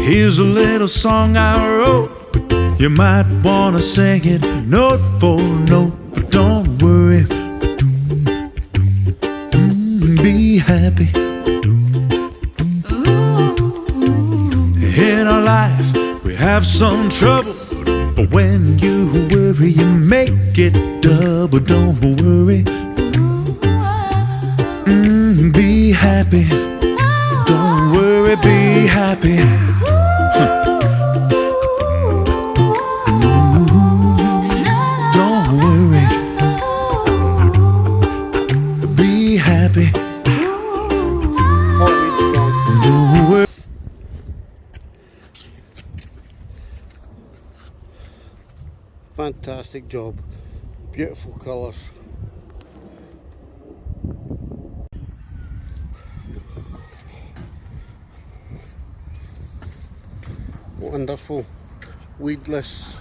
Here's a little song I wrote. You might wanna sing it note for note, but don't worry. Be happy. In our life we have some trouble, but when you worry you make it double. Don't worry. Be happy. Don't worry, be happy. Don't worry. Be happy. Don't worry. Fantastic job. Beautiful colours. Wonderful. Weedless.